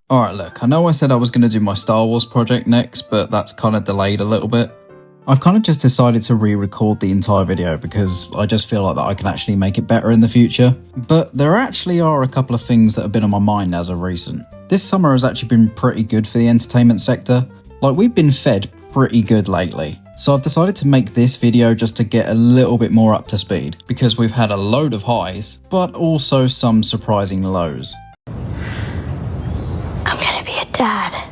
Alright, look, I know I said I was going to do my Star Wars project next, but that's kind of delayed a little bit. I've kind of just decided to re-record the entire video because I just feel like that I can actually make it better in the future. But there actually are a couple of things that have been on my mind as of recent. This summer has actually been pretty good for the entertainment sector. Like, we've been fed pretty good lately. So I've decided to make this video just to get a little bit more up to speed, because we've had a load of highs, but also some surprising lows. I'm gonna be a dad.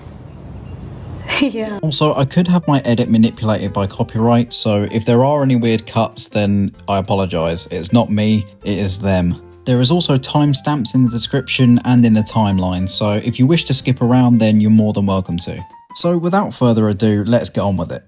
Yeah. Also, I could have my edit manipulated by copyright, so if there are any weird cuts, then I apologise. It's not me, it is them. There is also timestamps in the description and in the timeline, so if you wish to skip around, then you're more than welcome to. So without further ado, let's get on with it.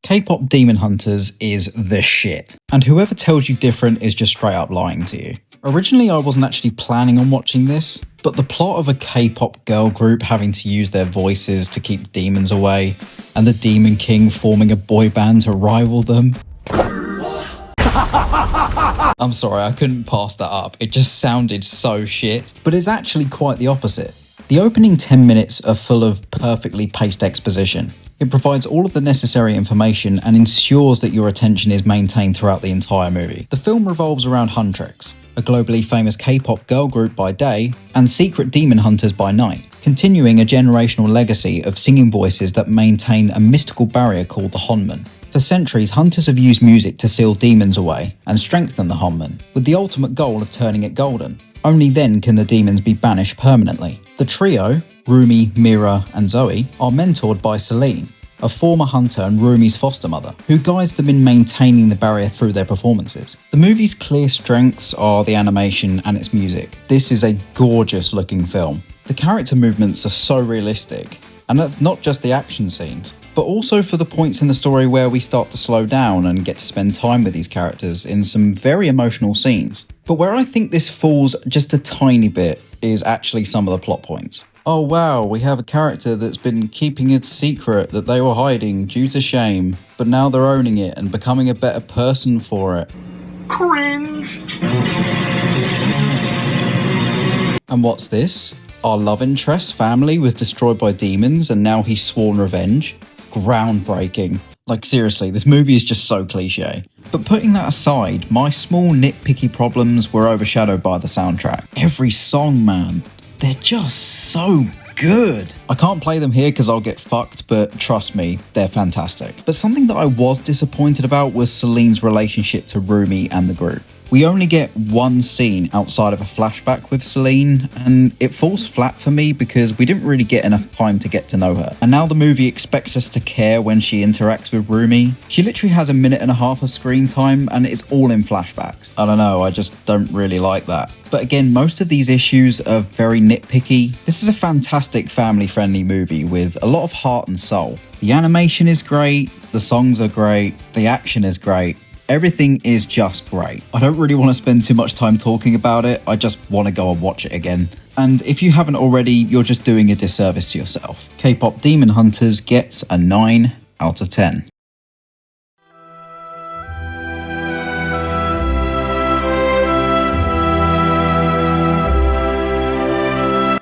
K-pop Demon Hunters is the shit, and whoever tells you different is just straight up lying to you. Originally I wasn't actually planning on watching this, but the plot of a K-pop girl group having to use their voices to keep demons away, and the Demon King forming a boy band to rival them. I'm sorry, I couldn't pass that up, it just sounded so shit. But it's actually quite the opposite. The opening 10 minutes are full of perfectly paced exposition. It provides all of the necessary information and ensures that your attention is maintained throughout the entire movie. The film revolves around Huntrix, a globally famous K-pop girl group by day, and secret demon hunters by night, continuing a generational legacy of singing voices that maintain a mystical barrier called the Honman. For centuries, hunters have used music to seal demons away and strengthen the Honman, with the ultimate goal of turning it golden. Only then can the demons be banished permanently. The trio, Rumi, Mira and Zoe, are mentored by Celine, a former hunter and Rumi's foster mother, who guides them in maintaining the barrier through their performances. The movie's clear strengths are the animation and its music. This is a gorgeous looking film. The character movements are so realistic, and that's not just the action scenes, but also for the points in the story where we start to slow down and get to spend time with these characters in some very emotional scenes. But where I think this falls just a tiny bit is actually some of the plot points. Oh wow, we have a character that's been keeping a secret that they were hiding due to shame, but now they're owning it and becoming a better person for it. Cringe! And what's this? Our love interest's family was destroyed by demons and now he's sworn revenge? Groundbreaking. Like seriously, this movie is just so cliche. But putting that aside, my small nitpicky problems were overshadowed by the soundtrack. Every song, man, they're just so good. I can't play them here because I'll get fucked, but trust me, they're fantastic. But something that I was disappointed about was Celine's relationship to Rumi and the group. We only get one scene outside of a flashback with Celine, and it falls flat for me because we didn't really get enough time to get to know her. And now the movie expects us to care when she interacts with Rumi. She literally has 1.5 minutes of screen time and it's all in flashbacks. I don't know, I just don't really like that. But again, most of these issues are very nitpicky. This is a fantastic family-friendly movie with a lot of heart and soul. The animation is great, the songs are great, the action is great. Everything is just great. I don't really want to spend too much time talking about it, I just want to go and watch it again. And if you haven't already, you're just doing a disservice to yourself. K-pop Demon Hunters gets a 9 out of 10.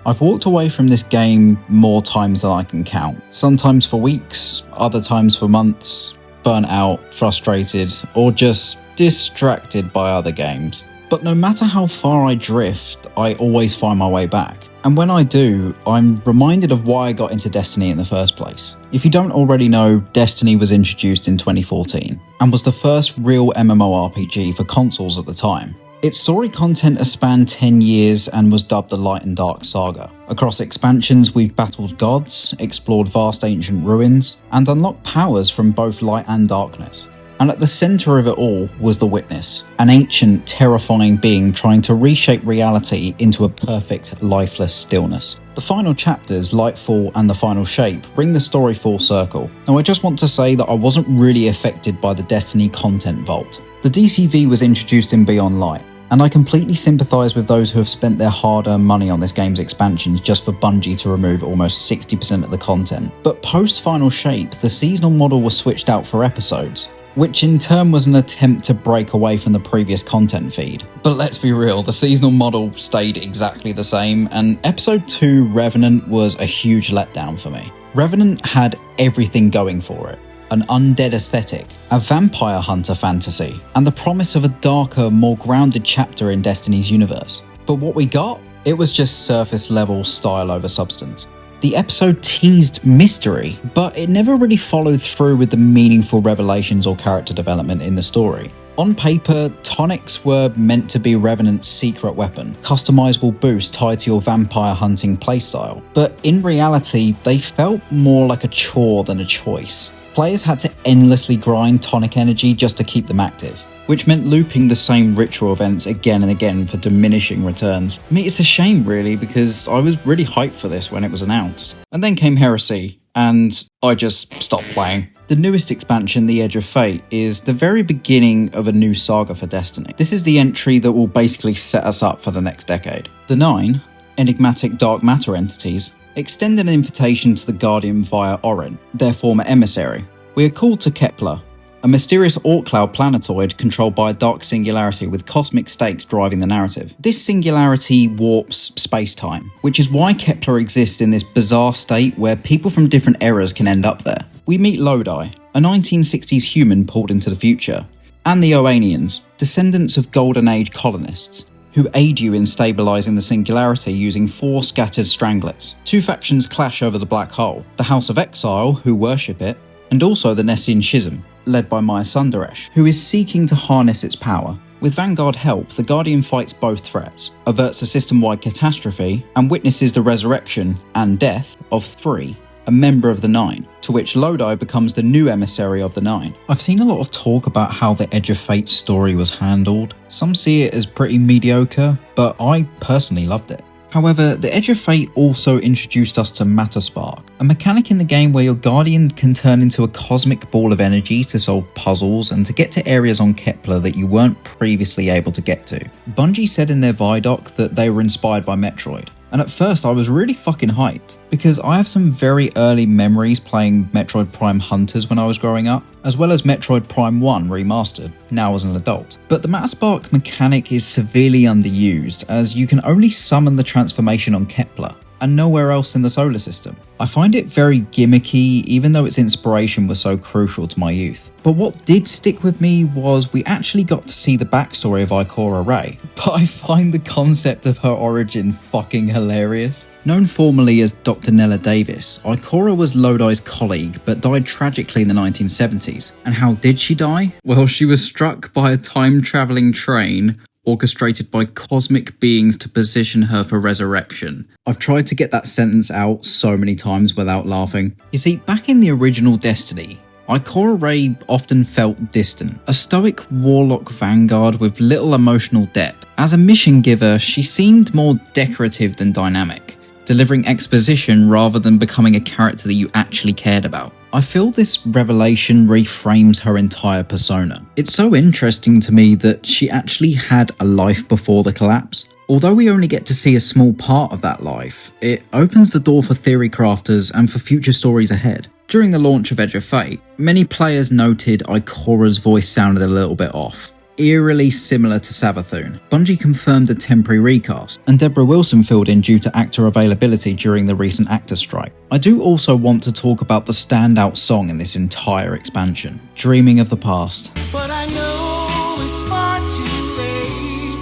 I've walked away from this game more times than I can count. Sometimes for weeks, other times for months. Burnt out, frustrated, or just distracted by other games. But no matter how far I drift, I always find my way back. And when I do, I'm reminded of why I got into Destiny in the first place. If you don't already know, Destiny was introduced in 2014, and was the first real MMORPG for consoles at the time. Its story content has spanned 10 years and was dubbed the Light and Dark Saga. Across expansions, we've battled gods, explored vast ancient ruins, and unlocked powers from both light and darkness. And at the centre of it all was the Witness, an ancient, terrifying being trying to reshape reality into a perfect, lifeless stillness. The final chapters, Lightfall and The Final Shape, bring the story full circle. Now I just want to say that I wasn't really affected by the Destiny content vault. The DCV was introduced in Beyond Light, and I completely sympathise with those who have spent their hard-earned money on this game's expansions just for Bungie to remove almost 60% of the content. But post Final Shape, the seasonal model was switched out for episodes, which in turn was an attempt to break away from the previous content feed. But let's be real, the seasonal model stayed exactly the same, and episode 2 Revenant was a huge letdown for me. Revenant had everything going for it. An undead aesthetic, a vampire hunter fantasy, and the promise of a darker, more grounded chapter in Destiny's universe. But what we got? It was just surface level style over substance. The episode teased mystery, but it never really followed through with the meaningful revelations or character development in the story. On paper, tonics were meant to be Revenant's secret weapon, customizable boost tied to your vampire hunting playstyle, but in reality, they felt more like a chore than a choice. Players had to endlessly grind tonic energy just to keep them active, which meant looping the same ritual events again and again for diminishing returns. I mean, it's a shame really, because I was really hyped for this when it was announced. And then came Heresy, and I just stopped playing. The newest expansion, The Edge of Fate, is the very beginning of a new saga for Destiny. This is the entry that will basically set us up for the next decade. The 9, enigmatic dark matter entities, extended an invitation to the Guardian via Orin, their former emissary. We are called to Kepler, a mysterious Oort cloud planetoid controlled by a dark singularity with cosmic stakes driving the narrative. This singularity warps space-time, which is why Kepler exists in this bizarre state where people from different eras can end up there. We meet Lodi, a 1960s human pulled into the future, and the Oanians, descendants of Golden Age colonists, who aid you in stabilising the singularity using 4 scattered stranglets. 2 factions clash over the black hole, the House of Exile, who worship it, and also the Nessian Schism, led by Maya Sundaresh, who is seeking to harness its power. With Vanguard help, the Guardian fights both threats, averts a system-wide catastrophe, and witnesses the resurrection and death of 3, a member of the 9, to which Lodi becomes the new emissary of the 9. I've seen a lot of talk about how the Edge of Fate story was handled. Some see it as pretty mediocre, but I personally loved it. However, the Edge of Fate also introduced us to Matter Spark, a mechanic in the game where your Guardian can turn into a cosmic ball of energy to solve puzzles and to get to areas on Kepler that you weren't previously able to get to. Bungie said in their Vidoc that they were inspired by Metroid, and at first I was really fucking hyped, because I have some very early memories playing Metroid Prime Hunters when I was growing up, as well as Metroid Prime 1 remastered, now as an adult. But the Matter Spark mechanic is severely underused, as you can only summon the transformation on Kepler, and nowhere else in the solar system. I find it very gimmicky, even though its inspiration was so crucial to my youth. But what did stick with me was we actually got to see the backstory of Ikora Rey, but I find the concept of her origin fucking hilarious. Known formerly as Dr. Nella Davis, Ikora was Lodi's colleague but died tragically in the 1970s. And how did she die? Well, she was struck by a time-travelling train orchestrated by cosmic beings to position her for resurrection. I've tried to get that sentence out so many times without laughing. You see, back in the original Destiny, Ikora Rey often felt distant, a stoic warlock vanguard with little emotional depth. As a mission giver, she seemed more decorative than dynamic, delivering exposition rather than becoming a character that you actually cared about. I feel this revelation reframes her entire persona. It's so interesting to me that she actually had a life before the collapse. Although we only get to see a small part of that life, it opens the door for theory crafters and for future stories ahead. During the launch of Edge of Fate, many players noted Ikora's voice sounded a little bit off, eerily similar to Savathun. Bungie confirmed a temporary recast, and Deborah Wilson filled in due to actor availability during the recent actor strike. I do also want to talk about the standout song in this entire expansion, Dreaming of the Past. But I know it's far too late,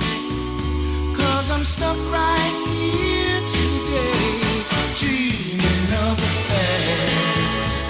'cause I'm stuck right here today, dreaming of the past.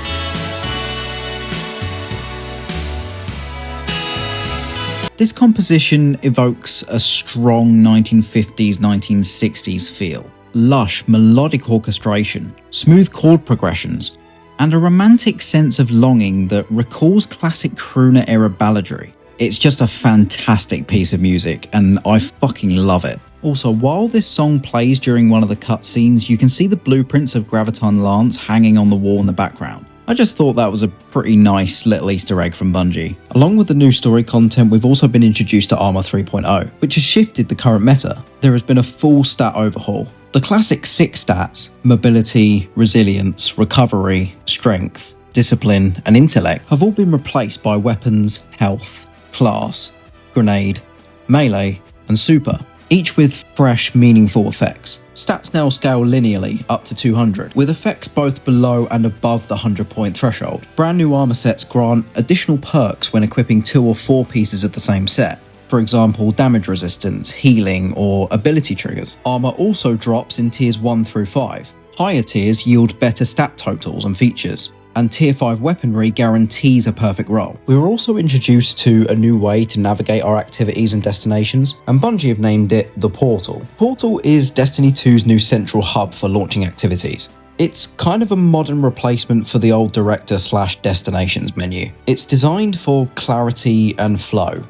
This composition evokes a strong 1950s, 1960s feel. Lush, melodic orchestration, smooth chord progressions, and a romantic sense of longing that recalls classic crooner-era balladry. It's just a fantastic piece of music, and I fucking love it. Also, while this song plays during one of the cutscenes, you can see the blueprints of Graviton Lance hanging on the wall in the background. I just thought that was a pretty nice little Easter egg from Bungie. Along with the new story content, we've also been introduced to Armor 3.0, which has shifted the current meta. There has been a full stat overhaul. The classic 6 stats, mobility, resilience, recovery, strength, discipline, and intellect have all been replaced by weapons, health, class, grenade, melee, and super, each with fresh, meaningful effects. Stats now scale linearly up to 200, with effects both below and above the 100-point threshold. Brand new armor sets grant additional perks when equipping 2 or 4 pieces of the same set. For example, damage resistance, healing, or ability triggers. Armor also drops in tiers 1 through 5. Higher tiers yield better stat totals and features, and tier 5 weaponry guarantees a perfect roll. We were also introduced to a new way to navigate our activities and destinations, and Bungie have named it the Portal. Portal is Destiny 2's new central hub for launching activities. It's kind of a modern replacement for the old Director/Destinations menu. It's designed for clarity and flow,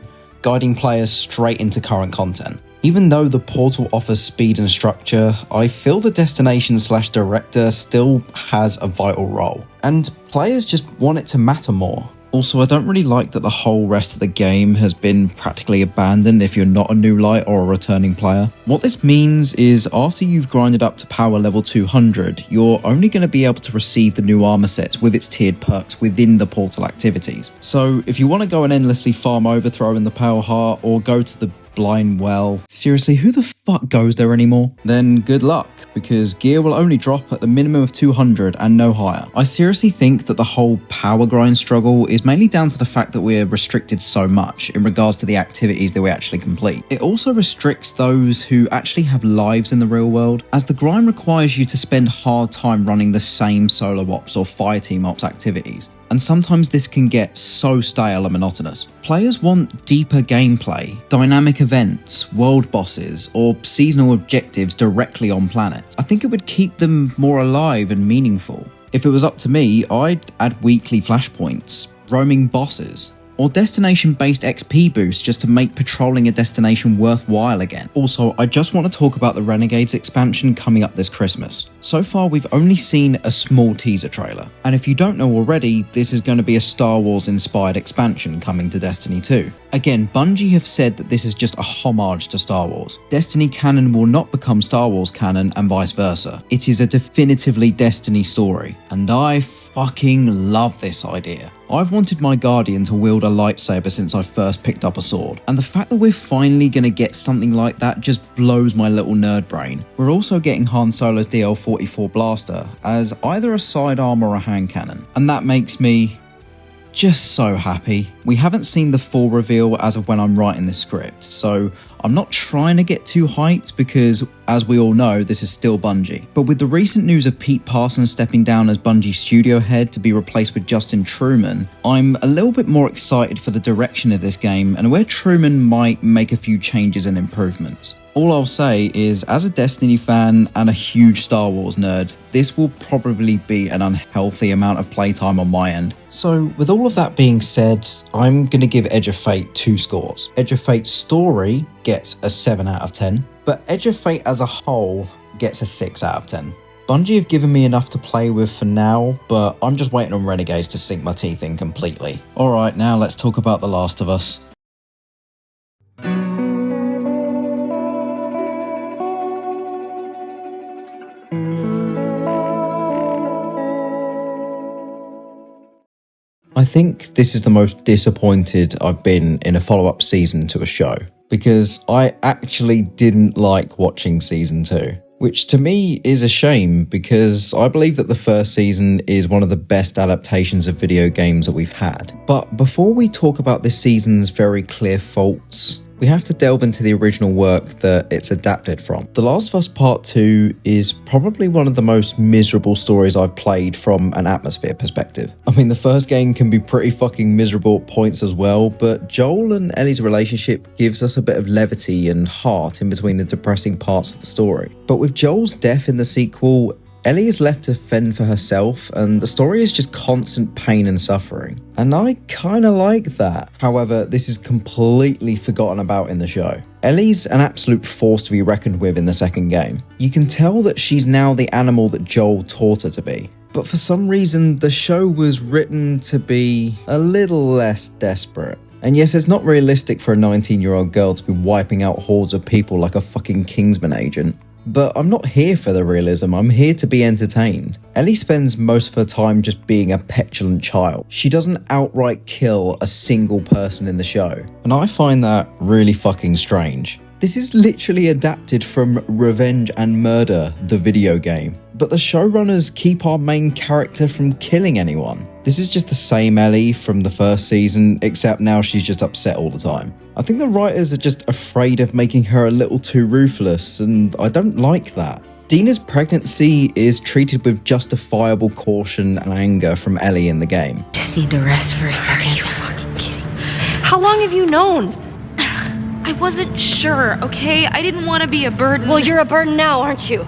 guiding players straight into current content. Even though the Portal offers speed and structure, I feel the Destination/Director still has a vital role, and players just want it to matter more. Also, I don't really like that the whole rest of the game has been practically abandoned if you're not a new light or a returning player. What this means is after you've grinded up to power level 200, you're only going to be able to receive the new armor sets with its tiered perks within the Portal activities. So if you want to go and endlessly farm Overthrow in the Pale Heart or go to the Blind Well, seriously, who the fuck goes there anymore? Then good luck, because gear will only drop at the minimum of 200 and no higher. I seriously think that the whole power grind struggle is mainly down to the fact that we're restricted so much in regards to the activities that we actually complete. It also restricts those who actually have lives in the real world, as the grind requires you to spend hard time running the same solo ops or fireteam ops activities, and sometimes this can get so stale and monotonous. Players want deeper gameplay, dynamic events, world bosses, or seasonal objectives directly on planets. I think it would keep them more alive and meaningful. If it was up to me, I'd add weekly flashpoints, roaming bosses, or destination-based XP boosts just to make patrolling a destination worthwhile again. Also, I just want to talk about the Renegades expansion coming up this Christmas. So far, we've only seen a small teaser trailer, and if you don't know already, this is going to be a Star Wars-inspired expansion coming to Destiny 2. Again, Bungie have said that this is just a homage to Star Wars. Destiny canon will not become Star Wars canon and vice versa. It is a definitively Destiny story, and I fucking love this idea. I've wanted my Guardian to wield a lightsaber since I first picked up a sword, and the fact that we're finally going to get something like that just blows my little nerd brain. We're also getting Han Solo's DL-44 blaster as either a sidearm or a hand cannon, and that makes me just so happy. We haven't seen the full reveal as of when I'm writing this script, so I'm not trying to get too hyped because, as we all know, this is still Bungie. But with the recent news of Pete Parsons stepping down as Bungie studio head to be replaced with Justin Truman, I'm a little bit more excited for the direction of this game and where Truman might make a few changes and improvements. All I'll say is, as a Destiny fan and a huge Star Wars nerd, this will probably be an unhealthy amount of playtime on my end. So, with all of that being said, I'm going to give Edge of Fate 2 scores. Edge of Fate's story gets a 7 out of 10, but Edge of Fate as a whole gets a 6 out of 10. Bungie have given me enough to play with for now, but I'm just waiting on Renegades to sink my teeth in completely. Alright, now let's talk about The Last of Us. I think this is the most disappointed I've been in a follow-up season to a show, because I actually didn't like watching season 2, which to me is a shame because I believe that the first season is one of the best adaptations of video games that we've had. But before we talk about this season's very clear faults, we have to delve into the original work that it's adapted from. The Last of Us Part 2 is probably one of the most miserable stories I've played from an atmosphere perspective. I mean, the first game can be pretty fucking miserable at points as well, but Joel and Ellie's relationship gives us a bit of levity and heart in between the depressing parts of the story. But with Joel's death in the sequel, Ellie is left to fend for herself, and the story is just constant pain and suffering. And I kinda like that. However, this is completely forgotten about in the show. Ellie's an absolute force to be reckoned with in the second game. You can tell that she's now the animal that Joel taught her to be. But for some reason, the show was written to be a little less desperate. And yes, it's not realistic for a 19-year-old girl to be wiping out hordes of people like a fucking Kingsman agent. But I'm not here for the realism, I'm here to be entertained. Ellie spends most of her time just being a petulant child. She doesn't outright kill a single person in the show, and I find that really fucking strange. This is literally adapted from Revenge and Murder, the video game, but the showrunners keep our main character from killing anyone. This is just the same Ellie from the first season, except now she's just upset all the time. I think the writers are just afraid of making her a little too ruthless, and I don't like that. Dina's pregnancy is treated with justifiable caution and anger from Ellie in the game. Just need to rest for a second. Are you fucking kidding? How long have you known? I wasn't sure, okay? I didn't want to be a burden. Well, you're a burden now, aren't you?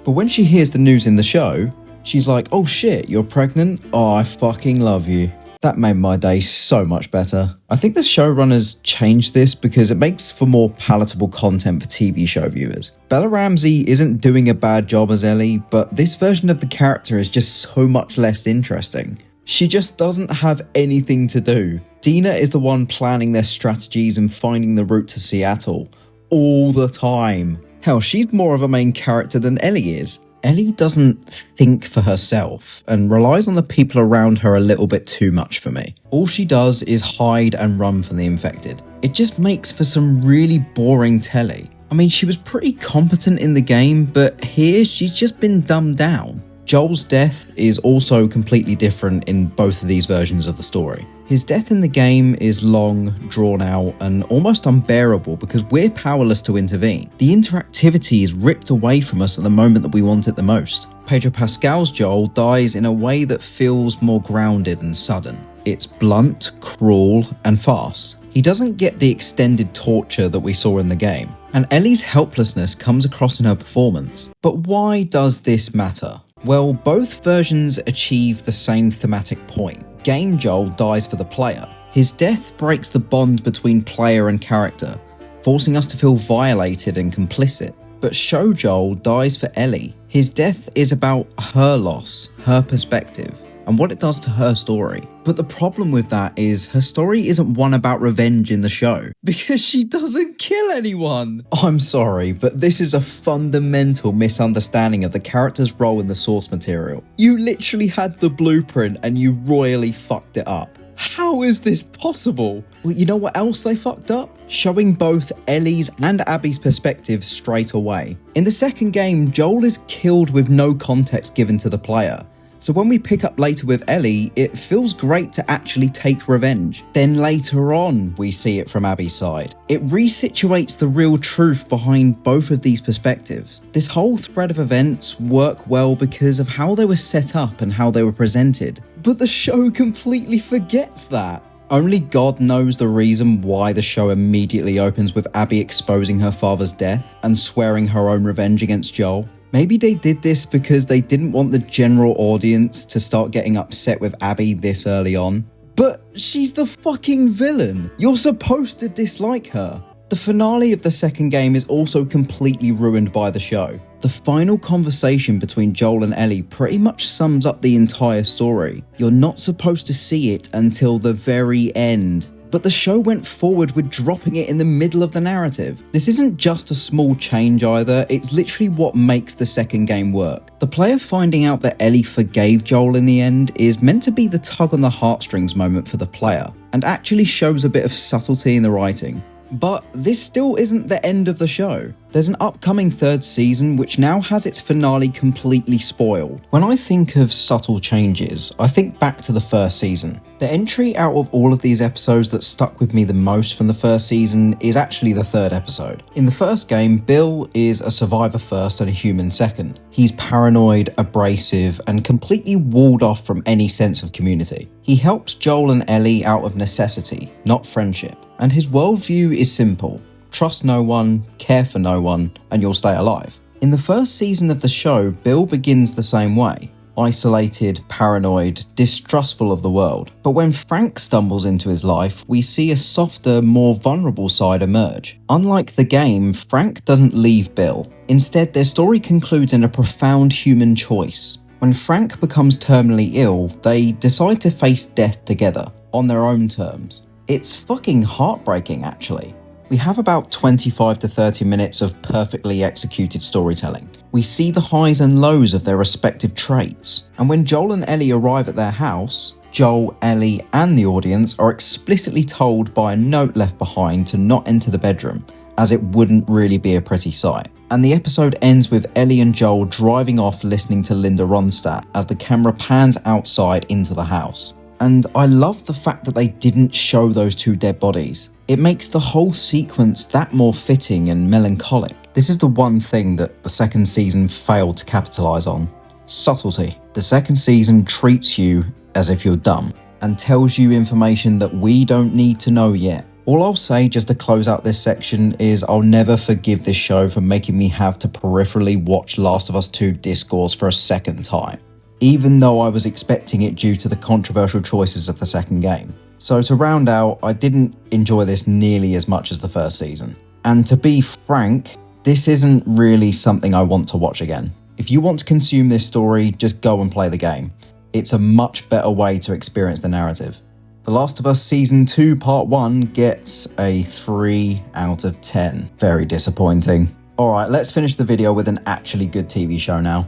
But when she hears the news in the show, she's like, oh shit, you're pregnant? Oh, I fucking love you. That made my day so much better. I think the showrunners changed this because it makes for more palatable content for TV show viewers. Bella Ramsey isn't doing a bad job as Ellie, but this version of the character is just so much less interesting. She just doesn't have anything to do. Dina is the one planning their strategies and finding the route to Seattle all the time. Hell, she's more of a main character than Ellie is. Ellie doesn't think for herself and relies on the people around her a little bit too much for me. All she does is hide and run from the infected. It just makes for some really boring telly. I mean, she was pretty competent in the game, but here she's just been dumbed down. Joel's death is also completely different in both of these versions of the story. His death in the game is long, drawn out, and almost unbearable because we're powerless to intervene. The interactivity is ripped away from us at the moment that we want it the most. Pedro Pascal's Joel dies in a way that feels more grounded and sudden. It's blunt, cruel, and fast. He doesn't get the extended torture that we saw in the game, and Ellie's helplessness comes across in her performance. But why does this matter? Well, both versions achieve the same thematic point. Game Joel dies for the player. His death breaks the bond between player and character, forcing us to feel violated and complicit. But Show Joel dies for Ellie. His death is about her loss, her perspective, and what it does to her story. But the problem with that is her story isn't one about revenge in the show, because she doesn't kill anyone. I'm sorry, but this is a fundamental misunderstanding of the character's role in the source material. You literally had the blueprint and you royally fucked it up. How is this possible? Well, you know what else they fucked up? Showing both Ellie's and Abby's perspectives straight away. In the second game, Joel is killed with no context given to the player. So when we pick up later with Ellie, it feels great to actually take revenge. Then later on, we see it from Abby's side. It resituates the real truth behind both of these perspectives. This whole thread of events work well because of how they were set up and how they were presented. But the show completely forgets that. Only God knows the reason why the show immediately opens with Abby exposing her father's death and swearing her own revenge against Joel. Maybe they did this because they didn't want the general audience to start getting upset with Abby this early on. But she's the fucking villain. You're supposed to dislike her. The finale of the second game is also completely ruined by the show. The final conversation between Joel and Ellie pretty much sums up the entire story. You're not supposed to see it until the very end. But the show went forward with dropping it in the middle of the narrative. This isn't just a small change either, it's literally what makes the second game work. The player finding out that Ellie forgave Joel in the end is meant to be the tug on the heartstrings moment for the player, and actually shows a bit of subtlety in the writing. But this still isn't the end of the show. There's an upcoming third season which now has its finale completely spoiled. When I think of subtle changes, I think back to the first season. The entry out of all of these episodes that stuck with me the most from the first season is actually the third episode. In the first game, Bill is a survivor first and a human second. He's paranoid, abrasive, and completely walled off from any sense of community. He helps Joel and Ellie out of necessity, not friendship. And his worldview is simple. Trust no one, care for no one, and you'll stay alive. In the first season of the show, Bill begins the same way. Isolated, paranoid, distrustful of the world. But when Frank stumbles into his life, we see a softer, more vulnerable side emerge. Unlike the game, Frank doesn't leave Bill. Instead, their story concludes in a profound human choice. When Frank becomes terminally ill, they decide to face death together, on their own terms. It's fucking heartbreaking, actually. We have about 25 to 30 minutes of perfectly executed storytelling. We see the highs and lows of their respective traits. And when Joel and Ellie arrive at their house, Joel, Ellie, and the audience are explicitly told by a note left behind to not enter the bedroom, as it wouldn't really be a pretty sight. And the episode ends with Ellie and Joel driving off listening to Linda Ronstadt as the camera pans outside into the house. And I love the fact that they didn't show those two dead bodies. It makes the whole sequence that more fitting and melancholic. This is the one thing that the second season failed to capitalise on. Subtlety. The second season treats you as if you're dumb and tells you information that we don't need to know yet. All I'll say just to close out this section is I'll never forgive this show for making me have to peripherally watch Last of Us 2 Discourse for a second time, even though I was expecting it due to the controversial choices of the second game. So to round out, I didn't enjoy this nearly as much as the first season. And to be frank, this isn't really something I want to watch again. If you want to consume this story, just go and play the game. It's a much better way to experience the narrative. The Last of Us Season 2 Part 1 gets a 3 out of 10. Very disappointing. Alright, let's finish the video with an actually good TV show now.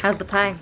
How's the pie?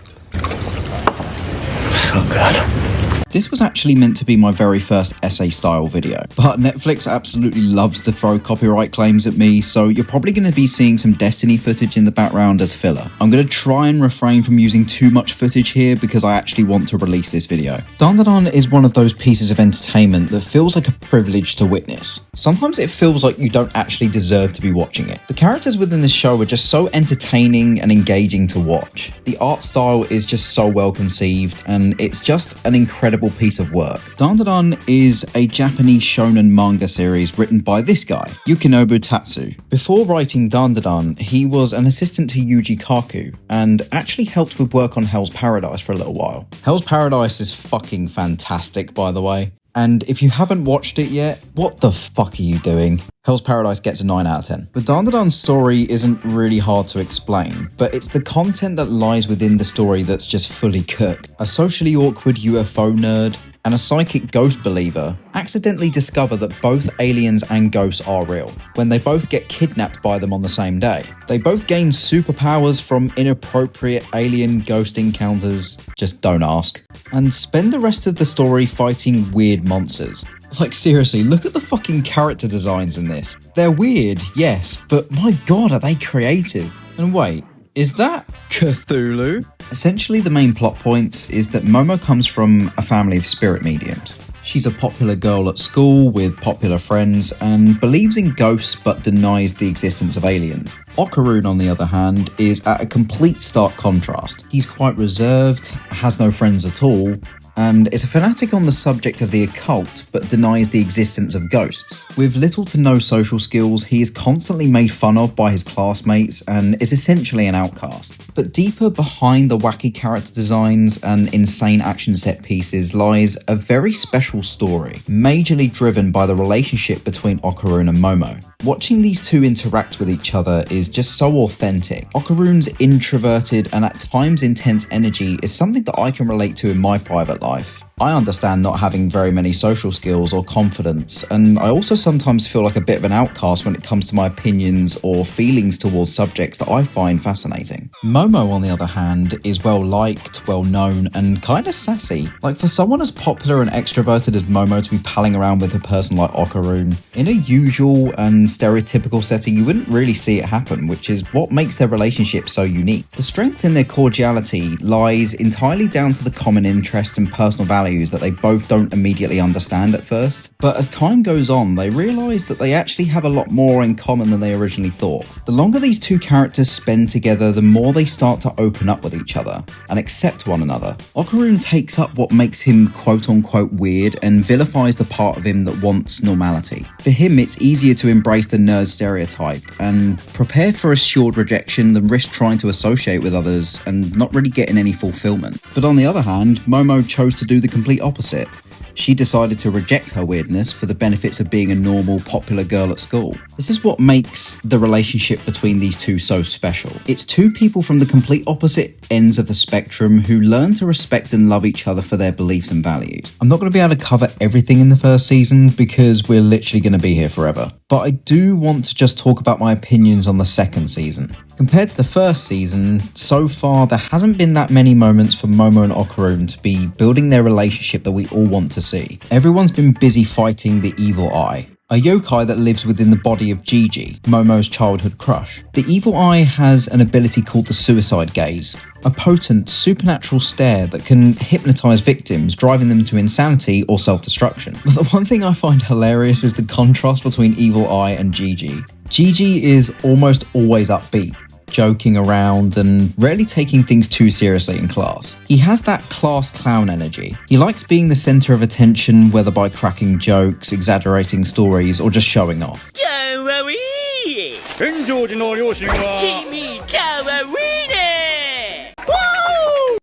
So good. This was actually meant to be my very first essay-style video, but Netflix absolutely loves to throw copyright claims at me, so you're probably going to be seeing some Destiny footage in the background as filler. I'm going to try and refrain from using too much footage here because I actually want to release this video. DanDaDan is one of those pieces of entertainment that feels like a privilege to witness. Sometimes it feels like you don't actually deserve to be watching it. The characters within this show are just so entertaining and engaging to watch. The art style is just so well conceived, and it's just an incredible piece of work. DanDaDan is a Japanese shonen manga series written by this guy, Yukinobu Tatsu. Before writing DanDaDan, he was an assistant to Yuji Kaku and actually helped with work on Hell's Paradise for a little while. Hell's Paradise is fucking fantastic, by the way. And if you haven't watched it yet, what the fuck are you doing? Hell's Paradise gets a 9 out of 10. But DanDaDan's story isn't really hard to explain, but it's the content that lies within the story that's just fully cooked. A socially awkward UFO nerd and a psychic ghost believer accidentally discover that both aliens and ghosts are real when they both get kidnapped by them on the same day. They both gain superpowers from inappropriate alien ghost encounters, just don't ask, and spend the rest of the story fighting weird monsters. Like seriously, look at the fucking character designs in this. They're weird, yes, but my god, are they creative. And wait, is that Cthulhu? Essentially, the main plot points is that Momo comes from a family of spirit mediums. She's a popular girl at school with popular friends and believes in ghosts but denies the existence of aliens. Okarun, on the other hand, is at a complete stark contrast. He's quite reserved, has no friends at all, and is a fanatic on the subject of the occult but denies the existence of ghosts. With little to no social skills, he is constantly made fun of by his classmates and is essentially an outcast. But deeper behind the wacky character designs and insane action set pieces lies a very special story, majorly driven by the relationship between Okarun and Momo. Watching these two interact with each other is just so authentic. Okarun's introverted and at times intense energy is something that I can relate to in my private life. I understand not having very many social skills or confidence, and I also sometimes feel like a bit of an outcast when it comes to my opinions or feelings towards subjects that I find fascinating. Momo, on the other hand, is well liked, well known, and kind of sassy. Like, for someone as popular and extroverted as Momo to be palling around with a person like Okarun, in a usual and stereotypical setting, you wouldn't really see it happen, which is what makes their relationship so unique. The strength in their cordiality lies entirely down to the common interests and personal values that they both don't immediately understand at first. But as time goes on, they realise that they actually have a lot more in common than they originally thought. The longer these two characters spend together, the more they start to open up with each other and accept one another. Okarun takes up what makes him quote-unquote weird and vilifies the part of him that wants normality. For him, it's easier to embrace the nerd stereotype and prepare for assured rejection than risk trying to associate with others and not really getting any fulfillment. But on the other hand, Momo chose to do the complete opposite. she decided to reject her weirdness for the benefits of being a normal, popular girl at school. This is what makes the relationship between these two so special. It's two people from the complete opposite ends of the spectrum who learn to respect and love each other for their beliefs and values. I'm not going to be able to cover everything in the first season because we're literally going to be here forever, but I do want to just talk about my opinions on the second season. Compared to the first season, so far there hasn't been that many moments for Momo and Okarun to be building their relationship that we all want to see. Everyone's been busy fighting the evil eye, a yokai that lives within the body of Gigi, Momo's childhood crush. The evil eye has an ability called the suicide gaze, a potent supernatural stare that can hypnotize victims, driving them to insanity or self-destruction. But the one thing I find hilarious is the contrast between Evil Eye and Gigi. Gigi is almost always upbeat, joking around and rarely taking things too seriously in class. He has that class clown energy. He likes being the center of attention, whether by cracking jokes, exaggerating stories, or just showing off.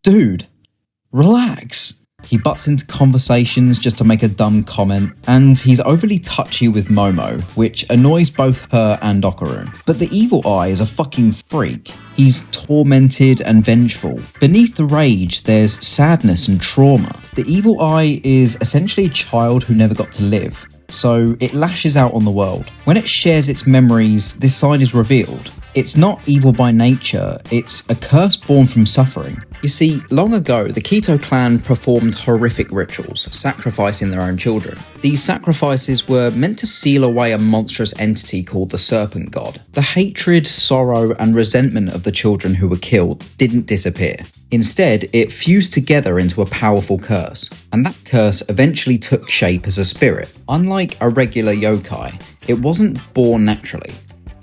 Dude, relax. He butts into conversations just to make a dumb comment, and he's overly touchy with Momo, which annoys both her and Okarun. But the evil eye is a fucking freak. He's tormented and vengeful. Beneath the rage, there's sadness and trauma. The evil eye is essentially a child who never got to live, so it lashes out on the world. When it shares its memories, this side is revealed. It's not evil by nature, it's a curse born from suffering. You see, long ago, the Keto clan performed horrific rituals, sacrificing their own children. These sacrifices were meant to seal away a monstrous entity called the Serpent God. The hatred, sorrow, and resentment of the children who were killed didn't disappear. Instead, it fused together into a powerful curse, and that curse eventually took shape as a spirit. Unlike a regular yokai, it wasn't born naturally.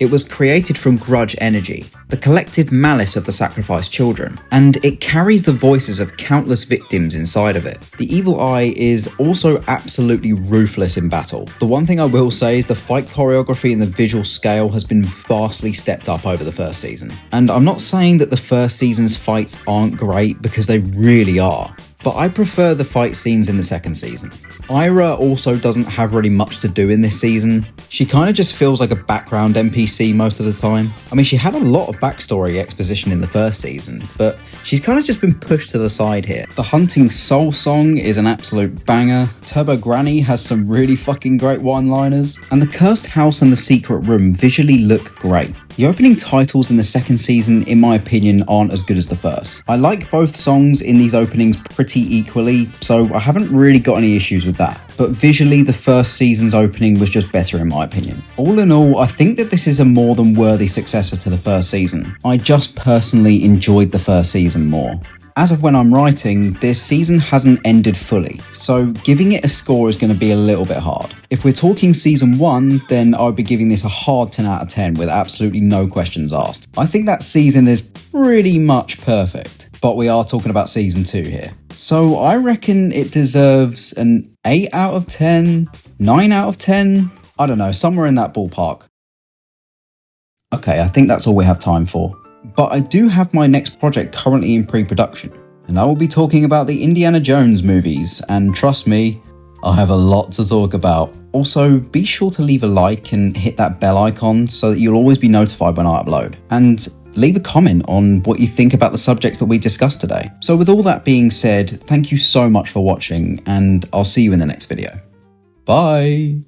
It was created from grudge energy, the collective malice of the sacrificed children, and it carries the voices of countless victims inside of it. The evil eye is also absolutely ruthless in battle. The one thing I will say is the fight choreography and the visual scale has been vastly stepped up over the first season. And I'm not saying that the first season's fights aren't great, because they really are, but I prefer the fight scenes in the second season. Ira also doesn't have really much to do in this season. She kind of just feels like a background NPC most of the time. I mean, she had a lot of backstory exposition in the first season, but she's kind of just been pushed to the side here. The Hunting Soul song is an absolute banger. Turbo Granny has some really fucking great one-liners, and the Cursed House and the Secret Room visually look great. The opening titles in the second season, in my opinion, aren't as good as the first. I like both songs in these openings pretty equally, so I haven't really got any issues with that. But visually, the first season's opening was just better in my opinion. All in all, I think that this is a more than worthy successor to the first season. I just personally enjoyed the first season more. As of when I'm writing, this season hasn't ended fully, so giving it a score is going to be a little bit hard. If we're talking season 1, then I would be giving this a hard 10 out of 10 with absolutely no questions asked. I think that season is pretty much perfect, but we are talking about season 2 here. So I reckon it deserves an 8 out of 10, 9 out of 10, I don't know, somewhere in that ballpark. Okay, I think that's all we have time for. But I do have my next project currently in pre-production, and I will be talking about the Indiana Jones movies, and trust me, I have a lot to talk about. Also, be sure to leave a like and hit that bell icon so that you'll always be notified when I upload. And leave a comment on what you think about the subjects that we discussed today. So with all that being said, thank you so much for watching, and I'll see you in the next video. Bye!